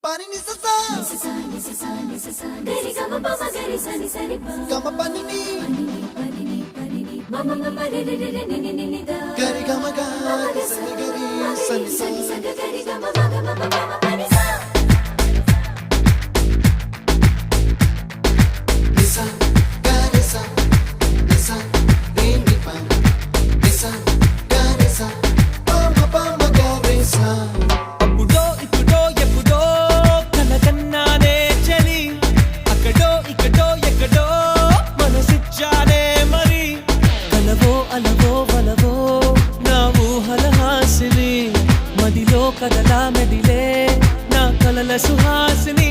pani ni sa sa gari ga ma pa gari sa ni pa ga ma pani ni ma ma ma re re re ni ni ni da gari ga ma ga sa ni gari sa ni sa gari ga ma ga ma pani sa ni sa gari sa ni sa ni pa ni sa gari sa pa ma gari sa కదలా మెదిలే నా కలల సుహాసిని